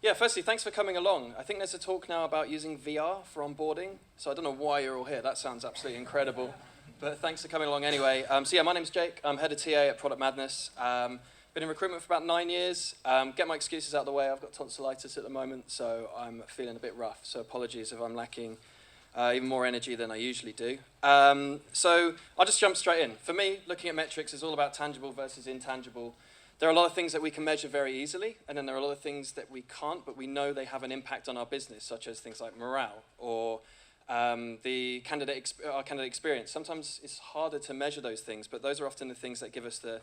Yeah, firstly, thanks for coming along. I think there's a talk now about using VR for onboarding, so I don't know why you're all here. That sounds absolutely incredible. But thanks for coming along anyway. So yeah, my name's Jake. I'm head of TA at Product Madness. Been in recruitment for about 9 years. Get my excuses out of the way. I've got tonsillitis at the moment, so I'm feeling a bit rough. So apologies if I'm lacking even more energy than I usually do. So I'll just jump straight in. For me, looking at metrics is all about tangible versus intangible. There are a lot of things that we can measure very easily, and then there are a lot of things that we can't, but we know they have an impact on our business, such as things like morale or our candidate experience. Sometimes it's harder to measure those things, but those are often the things that give us the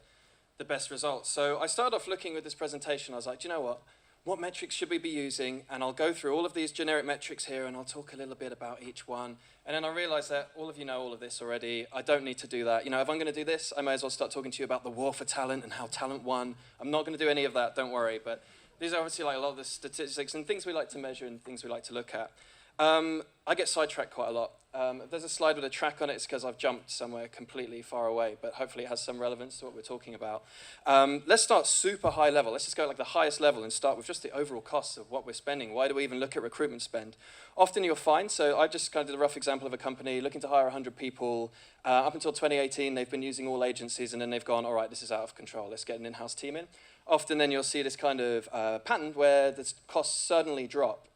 best results. So I started off looking with this presentation. I was like, do you know what? What metrics should we be using? And I'll go through all of these generic metrics here, and I'll talk a little bit about each one. And then I realized that all of you know all of this already. I don't need to do that. You know, if I'm going to do this, I may as well start talking to you about the war for talent and how talent won. I'm not going to do any of that, don't worry. But these are obviously like a lot of the statistics and things we like to measure and things we like to look at. I get sidetracked quite a lot. If there's a slide with a track on it, it's because I've jumped somewhere completely far away, but hopefully it has some relevance to what we're talking about. Let's start super high level. Let's just go like the highest level and start with just the overall costs of what we're spending. Why do we even look at recruitment spend? Often you'll find, so I just kind of did a rough example of a company looking to hire 100 people. Up until 2018, they've been using all agencies, and then they've gone, all right, this is out of control. Let's get an in-house team in. Often then you'll see this kind of pattern where the costs suddenly drop.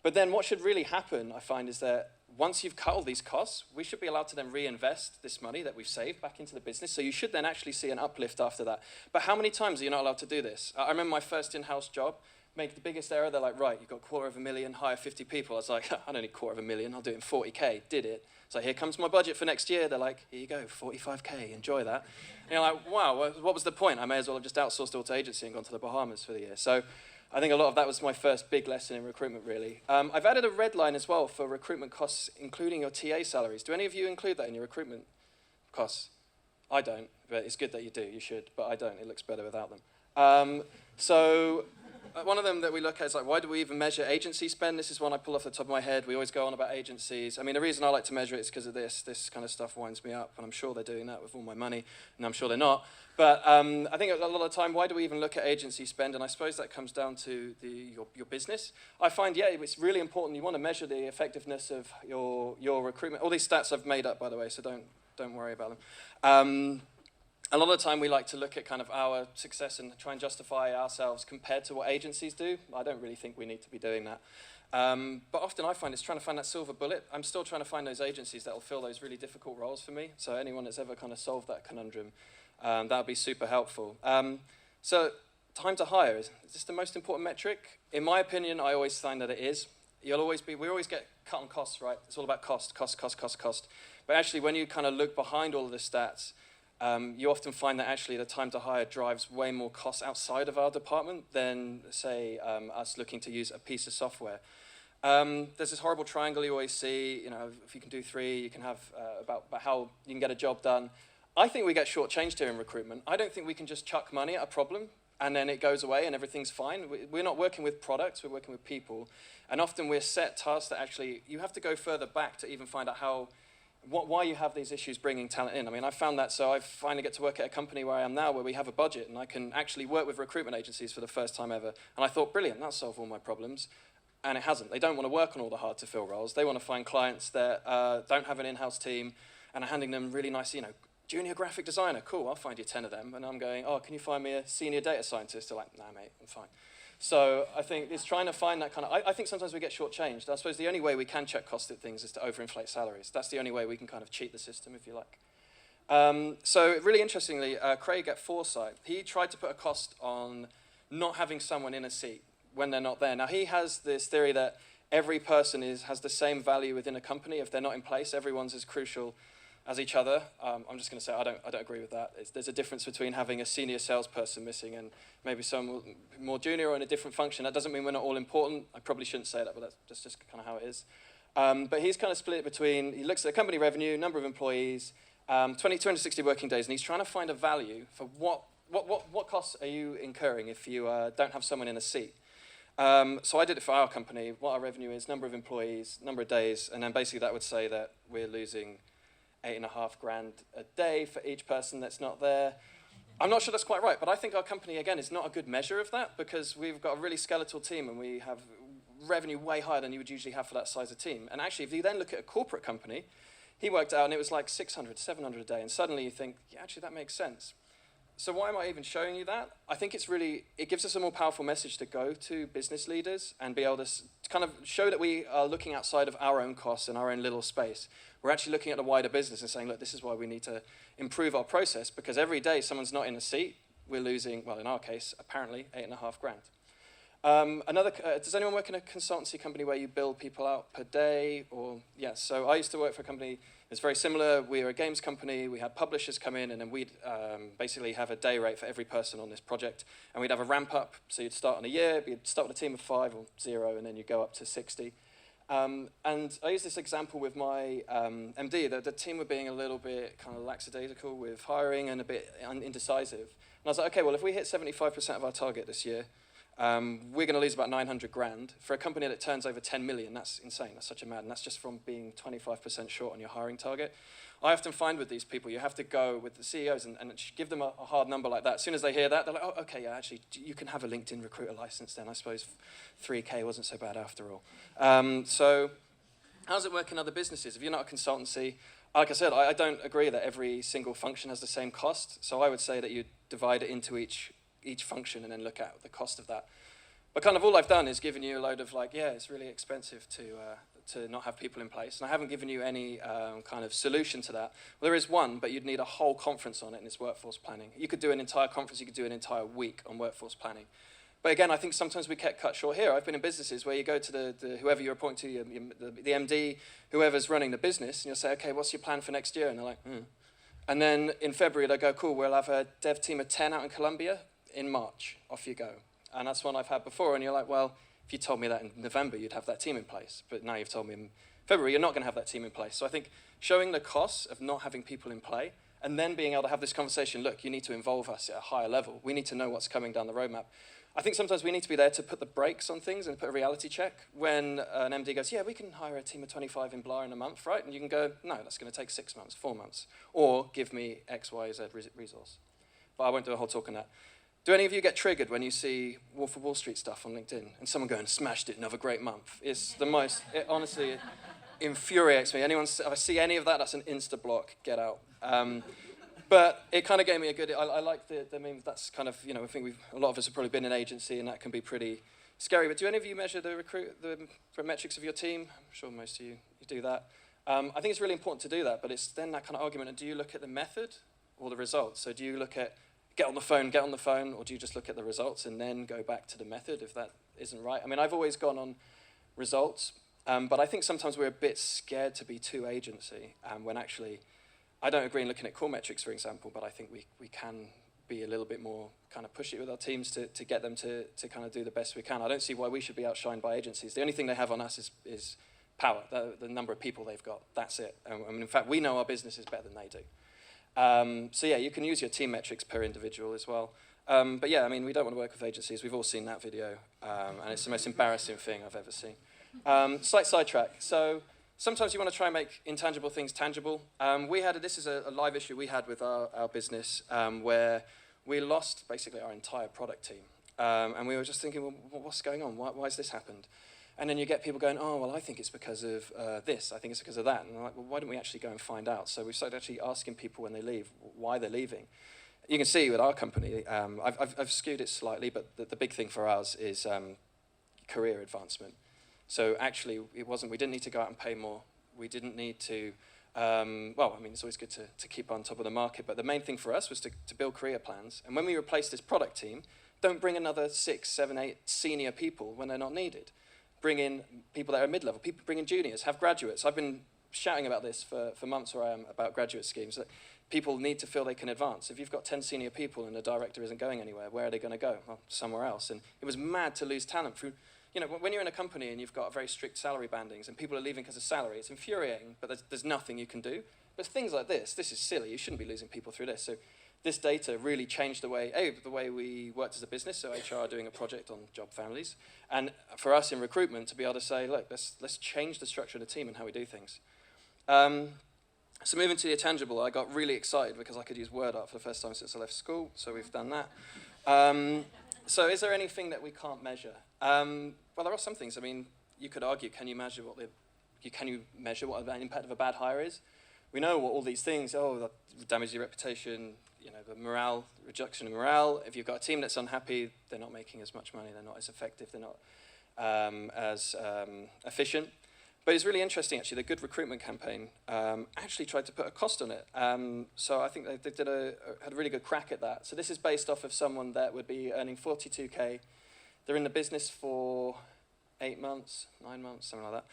But then what should really happen, I find, is that once you've cut all these costs, we should be allowed to then reinvest this money that we've saved back into the business. So you should then actually see an uplift after that. But how many times are you not allowed to do this? I remember my first in-house job, make the biggest error. They're like, right, you've got $250,000, hire 50 people. I was like, I don't need $250,000, I'll do it in 40K. Did it. So here comes my budget for next year. They're like, here you go, 45K, enjoy that. And you're like, wow, what was the point? I may as well have just outsourced all to agency and gone to the Bahamas for the year. So I think a lot of that was my first big lesson in recruitment, really. I've added a red line as well for recruitment costs, including your TA salaries. Do any of you include that in your recruitment costs? I don't, but it's good that you do. You should, but I don't. It looks better without them. So one of them that we look at is like, why do we even measure agency spend? This is one I pull off the top of my head. We always go on about agencies. I mean, the reason I like to measure it is because of this. This kind of stuff winds me up, and I'm sure they're doing that with all my money, and I'm sure they're not. But I think a lot of the time, why do we even look at agency spend? And I suppose that comes down to your business. I find, yeah, it's really important. You want to measure the effectiveness of your recruitment. All these stats I've made up, by the way, so don't worry about them. A lot of the time, we like to look at kind of our success and try and justify ourselves compared to what agencies do. I don't really think we need to be doing that. But often I find it's trying to find that silver bullet. I'm still trying to find those agencies that will fill those really difficult roles for me. So anyone that's ever kind of solved that conundrum, that would be super helpful. So time to hire, is this the most important metric? In my opinion, I always find that it is. We always get cut on costs, right? It's all about cost. But actually, when you kind of look behind all of the stats, you often find that actually the time to hire drives way more costs outside of our department than, say, us looking to use a piece of software. There's this horrible triangle you always see. You know, if you can do 3, you can have about how you can get a job done. I think we get shortchanged here in recruitment. I don't think we can just chuck money at a problem and then it goes away and everything's fine. We're not working with products, we're working with people. And often we're set tasks that actually, you have to go further back to even find out why you have these issues bringing talent in. I mean, I found that, so I finally get to work at a company where I am now where we have a budget and I can actually work with recruitment agencies for the first time ever. And I thought, brilliant, that'll solve all my problems. And it hasn't. They don't want to work on all the hard to fill roles. They want to find clients that don't have an in-house team and are handing them really nice, junior graphic designer, cool, I'll find you 10 of them. And I'm going, oh, can you find me a senior data scientist? They're like, nah, mate, I'm fine. So I think it's trying to find that kind of, I think sometimes we get shortchanged. I suppose the only way we can check cost at things is to overinflate salaries. That's the only way we can kind of cheat the system, if you like. So really interestingly, Craig at Foresight, he tried to put a cost on not having someone in a seat when they're not there. Now he has this theory that every person has the same value within a company. If they're not in place, everyone's as crucial as each other. I'm just going to say I don't agree with that. There's a difference between having a senior salesperson missing and maybe someone more junior or in a different function. That doesn't mean we're not all important. I probably shouldn't say that, but that's just kind of how it is. But he's kind of split it between, he looks at the company revenue, number of employees, 260 working days, and he's trying to find a value for what costs are you incurring if you don't have someone in a seat. So I did it for our company, what our revenue is, number of employees, number of days, and then basically that would say that we're losing $8,500 a day for each person that's not there. I'm not sure that's quite right, but I think our company, again, is not a good measure of that because we've got a really skeletal team and we have revenue way higher than you would usually have for that size of team. And actually, if you then look at a corporate company, he worked out and it was like 600, 700 a day, and suddenly you think, yeah, actually that makes sense. So why am I even showing you that? I think it gives us a more powerful message to go to business leaders and be able to kind of show that we are looking outside of our own costs and our own little space. We're actually looking at the wider business and saying, look, this is why we need to improve our process, because every day someone's not in a seat, we're losing, well, in our case, apparently, 8.5 grand. Does anyone work in a consultancy company where you bill people out per day? Or yes, so I used to work for a company that's very similar. We were a games company. We had publishers come in, and then we'd basically have a day rate for every person on this project. And we'd have a ramp up. So you'd start on a year, you'd start with a team of 5 or 0, and then you go up to 60. And I use this example with my MD, that the team were being a little bit kind of lackadaisical with hiring and a bit indecisive. And I was like, okay, well, if we hit 75% of our target this year, we're going to lose about 900 grand. For a company that turns over 10 million, that's insane. That's such a mad, and that's just from being 25% short on your hiring target. I often find with these people, you have to go with the CEOs and give them a hard number like that. As soon as they hear that, they're like, oh, okay, yeah, actually, you can have a LinkedIn recruiter license then. I suppose 3K wasn't so bad after all. So how does it work in other businesses? If you're not a consultancy, like I said, I don't agree that every single function has the same cost. So I would say that you divide it into each function and then look at the cost of that. But kind of all I've done is given you a load of like, yeah, it's really expensive to not have people in place. And I haven't given you any kind of solution to that. Well, there is one, but you'd need a whole conference on it, and it's workforce planning. You could do an entire conference, you could do an entire week on workforce planning. But again, I think sometimes we get cut short here. I've been in businesses where you go to the whoever you're appointing to, the MD, whoever's running the business, and you'll say, okay, what's your plan for next year? And they're like, And then in February, they'll go, cool, we'll have a dev team of 10 out in Colombia. In March, off you go. And that's one I've had before, and you're like, well, if you told me that in November, you'd have that team in place. But now you've told me in February, you're not going to have that team in place. So I think showing the costs of not having people in play, and then being able to have this conversation, look, you need to involve us at a higher level. We need to know what's coming down the roadmap. I think sometimes we need to be there to put the brakes on things and put a reality check. When an MD goes, yeah, we can hire a team of 25 in Blah in a month, right? And you can go, no, that's going to take 6 months, 4 months. Or give me X, Y, Z resource. But I won't do a whole talk on that. Do any of you get triggered when you see Wolf of Wall Street stuff on LinkedIn and someone going, smashed it, another great month? It's the most, it honestly infuriates me. If I see any of that, that's an insta-block, get out. But it kind of gave me a good, I like I mean, that's kind of, I think a lot of us have probably been in an agency and that can be pretty scary. But do any of you measure the metrics of your team? I'm sure most of you do that. I think it's really important to do that, but it's then that kind of argument, and do you look at the method or the results? So do you look at get on the phone, or do you just look at the results and then go back to the method if that isn't right? I mean, I've always gone on results, but I think sometimes we're a bit scared to be too agency, when actually, I don't agree in looking at core metrics, for example, but I think we can be a little bit more kind of pushy with our teams to get them to kind of do the best we can. I don't see why we should be outshined by agencies. The only thing they have on us is power, the number of people they've got. That's it. I mean, in fact, we know our businesses better than they do. So yeah, you can use your team metrics per individual as well. But yeah, I mean, we don't want to work with agencies. We've all seen that video, and it's the most embarrassing thing I've ever seen. Slight sidetrack. So sometimes you want to try and make intangible things tangible. This is a live issue we had with our business, where we lost basically our entire product team. And we were just thinking, well, what's going on? Why has this happened? And then you get people going, oh, well, I think it's because of this. I think it's because of that. And I'm like, well, why don't we actually go and find out? So we started actually asking people when they leave why they're leaving. You can see with our company, I've skewed it slightly, but the big thing for us is career advancement. So actually, we didn't need to go out and pay more. We didn't need to, well, I mean, it's always good to keep on top of the market. But the main thing for us was to build career plans. And when we replace this product team, don't bring another 6, 7, 8 senior people when they're not needed. Bring in people that are mid-level, bring in juniors, have graduates. I've been shouting about this for months where I am about graduate schemes, that people need to feel they can advance. If you've got 10 senior people and the director isn't going anywhere, where are they going to go? Well, somewhere else. And it was mad to lose talent through, when you're in a company and you've got very strict salary bandings and people are leaving because of salary, it's infuriating, but there's nothing you can do. But things like this is silly. You shouldn't be losing people through this. So this data really changed the way we worked as a business. So HR are doing a project on job families, and for us in recruitment to be able to say, look, let's change the structure of the team and how we do things. So moving to the intangible, I got really excited because I could use word art for the first time since I left school, so we've done that. So is there anything that we can't measure? Well, there are some things. I mean, you could argue, can you measure what the impact of a bad hire is? We know what all these things, that damages your reputation, the morale, reduction in morale. If you've got a team that's unhappy, they're not making as much money, they're not as effective, they're not as efficient. But it's really interesting, actually. The Good Recruitment campaign actually tried to put a cost on it. So I think they had a really good crack at that. So this is based off of someone that would be earning 42K. They're in the business for 8 months, 9 months, something like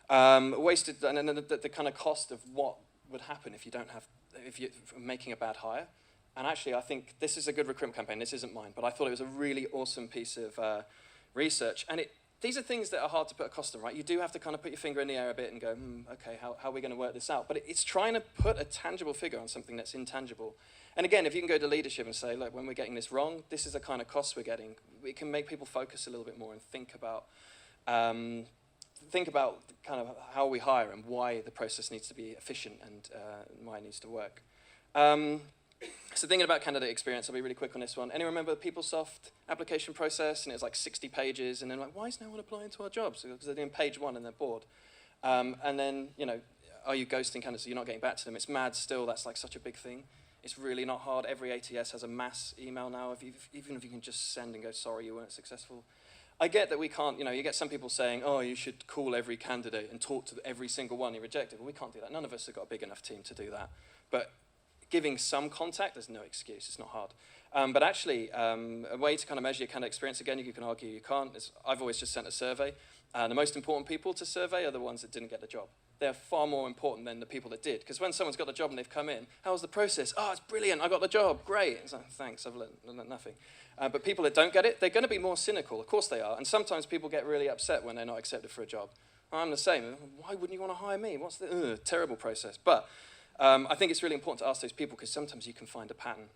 that. Wasted, and then the kind of cost of what would happen if you're making a bad hire. And actually, I think this is a Good Recruitment campaign. This isn't mine, but I thought it was a really awesome piece of research. And these are things that are hard to put a cost on, right? You do have to kind of put your finger in the air a bit and go, okay, how are we going to work this out? But it's trying to put a tangible figure on something that's intangible. And again, if you can go to leadership and say, look, when we're getting this wrong, this is the kind of cost we're getting, it can make people focus a little bit more and think about kind of how we hire and why the process needs to be efficient and why it needs to work. So thinking about candidate experience, I'll be really quick on this one. Anyone remember the PeopleSoft application process? And it was like 60 pages, and then like, why is no one applying to our jobs? Because they're doing page 1 and they're bored. And then, are you ghosting candidates so you're not getting back to them? It's mad still, that's like such a big thing. It's really not hard. Every ATS has a mass email now, even if you can just send and go, sorry, you weren't successful. I get that we can't, you get some people saying, you should call every candidate and talk to every single one you rejected. Well, we can't do that. None of us have got a big enough team to do that. But giving some contact, there's no excuse. It's not hard. But actually, a way to kind of measure your candidate experience, again, you can argue you can't. I've always just sent a survey. The most important people to survey are the ones that didn't get the job. They're far more important than the people that did. Because when someone's got the job and they've come in, how was the process? Oh, it's brilliant. I got the job. Great. It's like, thanks. I've learned nothing. But people that don't get it, they're going to be more cynical. Of course they are. And sometimes people get really upset when they're not accepted for a job. I'm the same. Why wouldn't you want to hire me? What's the terrible process? But I think it's really important to ask those people because sometimes you can find a pattern.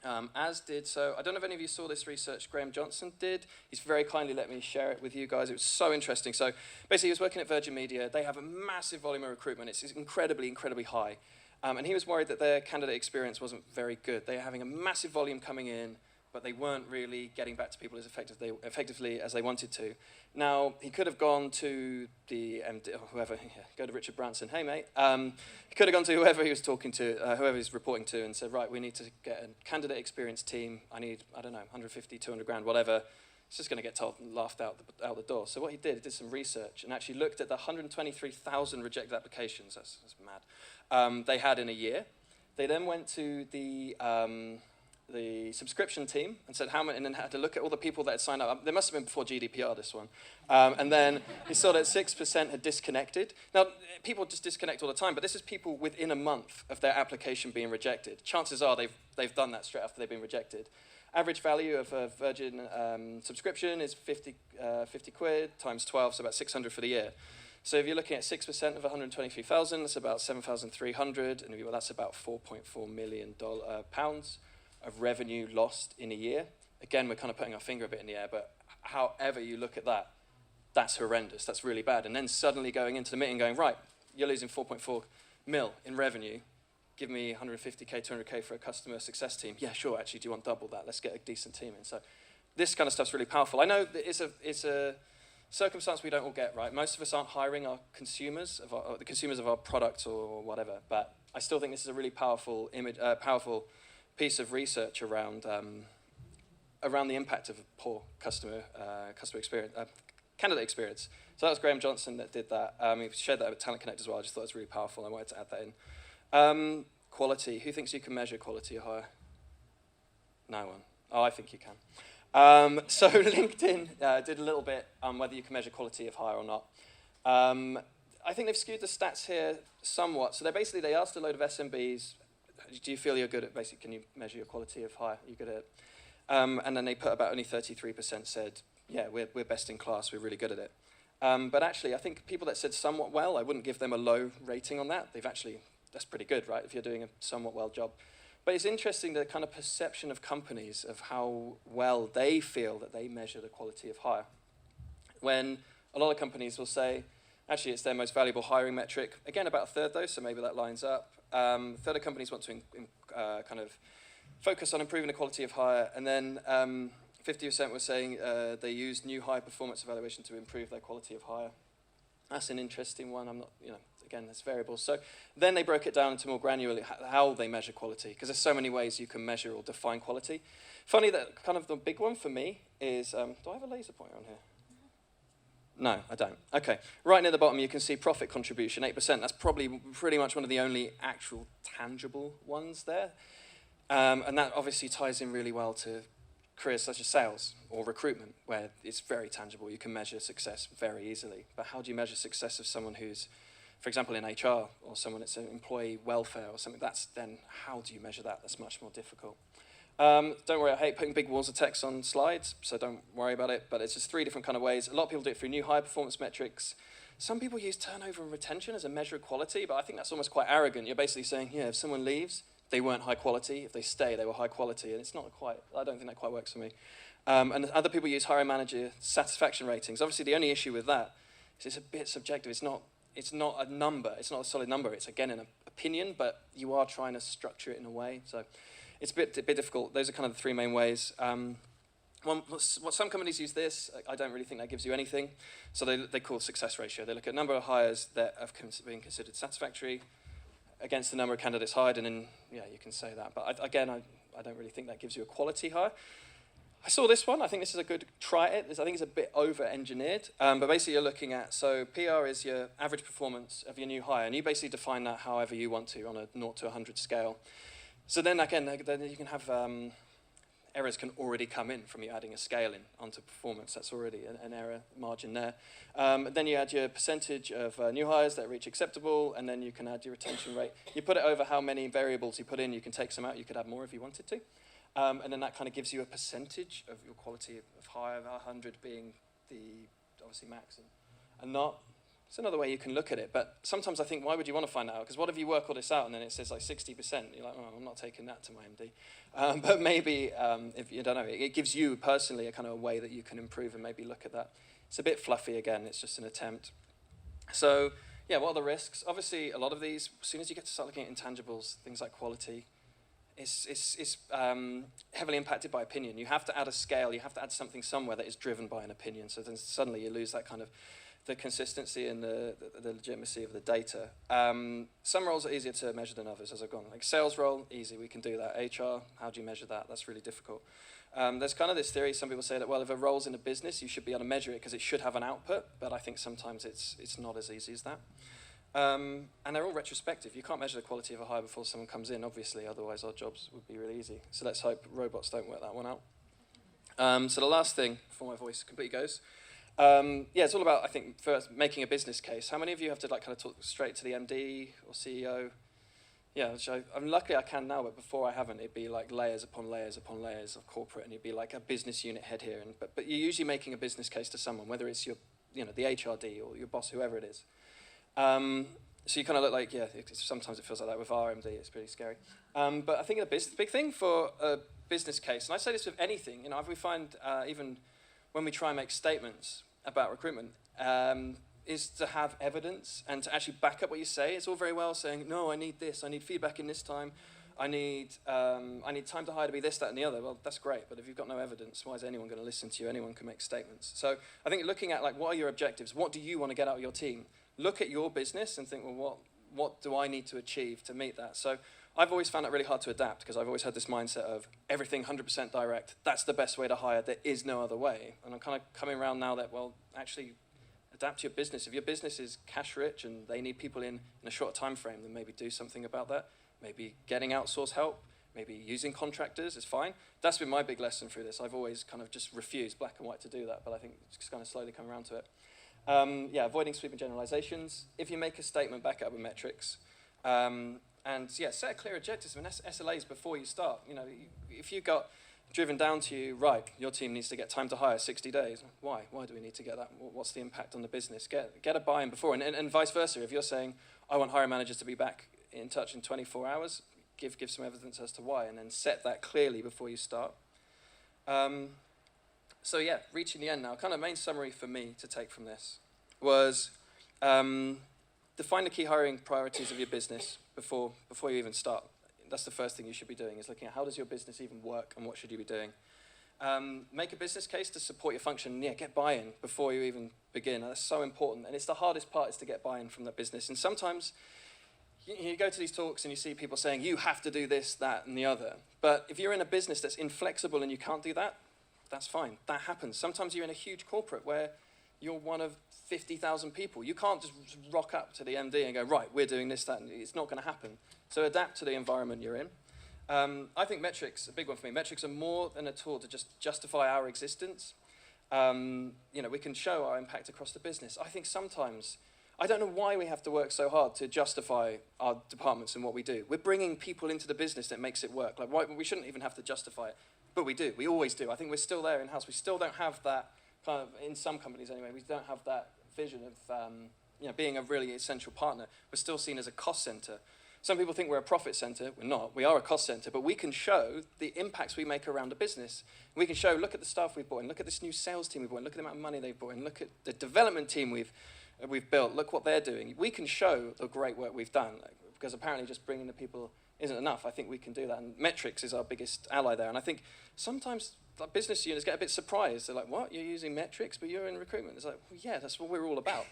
So I don't know if any of you saw this research Graham Johnson did. He's very kindly let me share it with you guys. It was so interesting. So basically he was working at Virgin Media. They have a massive volume of recruitment. It's incredibly, incredibly high. And he was worried that their candidate experience wasn't very good. They were having a massive volume coming in, but they weren't really getting back to people as effectively as they wanted to. Now, he could have gone to the MD, or whoever, go to Richard Branson, hey mate. He could have gone to whoever he was talking to, whoever he was reporting to, and said, right, we need to get a candidate experience team. I need, 150, 200 grand, whatever. It's just going to get laughed out the door. So what he did some research and actually looked at the 123,000 rejected applications, that's mad, they had in a year. They then went to the subscription team and said how many, and then had to look at all the people that had signed up. There must have been before GDPR, this one. And then he saw that 6% had disconnected. Now, people just disconnect all the time, but this is people within a month of their application being rejected. Chances are they've done that straight after they've been rejected. Average value of a Virgin subscription is 50 quid times 12, so about 600 for the year. So if you're looking at 6% of 123,000, that's about 7,300, and that's about 4.4 million pounds of revenue lost in a year. Again, we're kind of putting our finger a bit in the air, but however you look at that, that's horrendous. That's really bad. And then suddenly going into the meeting going, right, you're losing 4.4 mil in revenue. Give me 150K, 200K for a customer success team. Yeah, sure, actually, do you want double that? Let's get a decent team in. So this kind of stuff's really powerful. I know that it's a circumstance we don't all get, right? Most of us aren't hiring our consumers, the consumers of our product or whatever, but I still think this is a really powerful piece of research around the impact of a poor customer experience, candidate experience. So that was Graham Johnson that did that. He shared that with Talent Connect as well. I just thought it was really powerful. I wanted to add that in. Quality. Who thinks you can measure quality of hire? No one. Oh, I think you can. So LinkedIn did a little bit on whether you can measure quality of hire or not. I think they've skewed the stats here somewhat. So they asked a load of SMBs, do you feel you're good at, basically, can you measure your quality of hire? Are you good at it? And then they put about only 33% said, yeah, we're best in class, we're really good at it. But actually, I think people that said somewhat well, I wouldn't give them a low rating on that. That's pretty good, right, if you're doing a somewhat well job. But it's interesting, the kind of perception of companies of how well they feel that they measure the quality of hire. When a lot of companies will say, Actually, it's their most valuable hiring metric. Again, about a third though, so maybe that lines up. A third of companies want to kind of focus on improving the quality of hire, and then 50% were saying they used new hire performance evaluation to improve their quality of hire. That's an interesting one. I'm not, again, there's variables. So then they broke it down into more granularly how they measure quality, because there's so many ways you can measure or define quality. Funny that kind of the big one for me is, do I have a laser pointer on here? No, I don't. Okay, right near the bottom you can see profit contribution, 8%. That's probably pretty much one of the only actual tangible ones there. And that obviously ties in really well to careers such as sales or recruitment, where it's very tangible. You can measure success very easily. But how do you measure success of someone who's, for example, in HR, or someone that's in employee welfare or something? That's then, how do you measure that? That's much more difficult. Don't worry, I hate putting big walls of text on slides, so don't worry about it. But it's just 3 different kind of ways. A lot of people do it through new hire performance metrics. Some people use turnover and retention as a measure of quality, but I think that's almost quite arrogant. You're basically saying, yeah, if someone leaves, they weren't high quality. If they stay, they were high quality. And it's not quite, I don't think that quite works for me. And other people use hiring manager satisfaction ratings. Obviously, the only issue with that is it's a bit subjective. It's not a number. It's not a solid number. It's, again, an opinion, but you are trying to structure it in a way. So it's a bit difficult. Those are kind of the 3 main ways. Some companies use this. I don't really think that gives you anything. So they call success ratio. They look at number of hires that have been considered satisfactory against the number of candidates hired, and then, yeah, you can say that. But I don't really think that gives you a quality hire. I saw this one. I think this is a good try it. I think it's a bit over-engineered. But basically you're looking at, so PR is your average performance of your new hire, and you basically define that however you want to on a 0 to 100 scale. So then again, then you can have errors can already come in from you adding a scale in onto performance. That's already an error margin there. Then you add your percentage of new hires that reach acceptable, and then you can add your retention rate. You put it over how many variables you put in. You can take some out. You could add more if you wanted to. And then that kind of gives you a percentage of your quality of hire, 100 being the obviously max and not. It's another way you can look at it, but sometimes I think, why would you want to find that out? Because what if you work all this out and then it says like 60%? You're like, oh, I'm not taking that to my MD. But maybe, if you don't know, it gives you personally a kind of a way that you can improve and maybe look at that. It's a bit fluffy again, it's just an attempt. So, yeah, what are the risks? Obviously, a lot of these, as soon as you get to start looking at intangibles, things like quality, it's heavily impacted by opinion. You have to add a scale, you have to add something somewhere that is driven by an opinion. So then suddenly you lose that kind of the consistency and the legitimacy of the data. Some roles are easier to measure than others, as I've gone. Like sales role, easy, we can do that. HR, how do you measure that? That's really difficult. There's kind of this theory, some people say that, well, if a role's in a business, you should be able to measure it because it should have an output, but I think sometimes it's not as easy as that. And they're all retrospective. You can't measure the quality of a hire before someone comes in, obviously, otherwise our jobs would be really easy. So let's hope robots don't work that one out. So the last thing, before my voice completely goes, yeah, it's all about, I think, first making a business case. How many of you have to like kind of talk straight to the MD or CEO? Yeah, which luckily I can now, but before I haven't. It'd be like layers upon layers upon layers of corporate, and you'd be like a business unit head here. But you're usually making a business case to someone, whether it's your, the HRD or your boss, whoever it is. So you kind of look like, yeah, sometimes it feels like that with our MD. It's pretty scary. But I think the big thing for a business case, and I say this with anything, if we find even when we try and make statements about recruitment, is to have evidence and to actually back up what you say. It's all very well saying, no, I need this, I need feedback in this time, I need time to hire to be this, that, and the other. Well, that's great, but if you've got no evidence, why is anyone going to listen to you? Anyone can make statements. So I think looking at, like, what are your objectives? What do you want to get out of your team? Look at your business and think, well, what do I need to achieve to meet that? So I've always found it really hard to adapt because I've always had this mindset of everything 100% direct. That's the best way to hire. There is no other way. And I'm kind of coming around now that, well, actually adapt to your business. If your business is cash rich and they need people in a short time frame, then maybe do something about that. Maybe getting outsourced help, maybe using contractors is fine. That's been my big lesson through this. I've always kind of just refused black and white to do that, but I think it's kind of slowly coming around to it. Yeah, avoiding sweeping generalizations. If you make a statement, back it up with metrics. And yeah, set clear objectives. I mean, that's SLAs before you start. If you got driven down to you, right, your team needs to get time to hire 60 days. Why? Why do we need to get that? What's the impact on the business? Get a buy-in before. And vice versa. If you're saying, I want hiring managers to be back in touch in 24 hours, give some evidence as to why, and then set that clearly before you start. So yeah, reaching the end now. Kind of main summary for me to take from this was, Define the key hiring priorities of your business before you even start. That's the first thing you should be doing, is looking at how does your business even work and what should you be doing. Make a business case to support your function. Yeah, get buy-in before you even begin. That's so important. And it's the hardest part, is to get buy-in from that business. And sometimes you go to these talks and you see people saying, you have to do this, that, and the other. But if you're in a business that's inflexible and you can't do that, that's fine. That happens. Sometimes you're in a huge corporate where you're one of 50,000 people. You can't just rock up to the MD and go, right, we're doing this, that, and it's not going to happen. So adapt to the environment you're in. I think metrics, a big one for me, metrics are more than a tool to just justify our existence. We can show our impact across the business. I think sometimes, I don't know why we have to work so hard to justify our departments and what we do. We're bringing people into the business that makes it work. Like, why, we shouldn't even have to justify it, but we do. We always do. I think we're still there in-house. We still don't have that kind of, in some companies anyway, we don't have that vision of being a really essential partner. We're still seen as a cost center. Some people think we're a profit center. We're not. We are a cost center, but we can show the impacts we make around a business. We can show, look at the staff we've brought in, look at this new sales team we've brought in, look at the amount of money they've brought in, look at the development team we've built, look what they're doing. We can show the great work we've done, because apparently just bringing the people isn't enough. I think we can do that, and metrics is our biggest ally there. And I think sometimes like, business units get a bit surprised. They're like, what, you're using metrics, but you're in recruitment? It's like, well, yeah, that's what we're all about.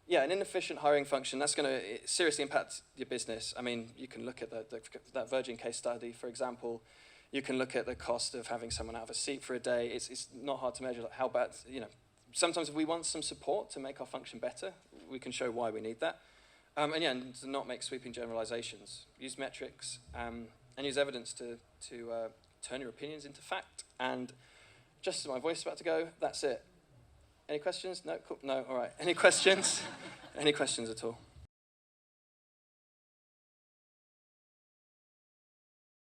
An inefficient hiring function, that's going to seriously impact your business. I mean, you can look at that Virgin case study, for example. You can look at the cost of having someone out of a seat for a day. It's not hard to measure like, how bad, sometimes if we want some support to make our function better, we can show why we need that. And to not make sweeping generalizations. Use metrics and use evidence to turn your opinions into fact. And just as my voice is about to go, that's it. Any questions? No? Cool. No? All right. Any questions? Any questions at all?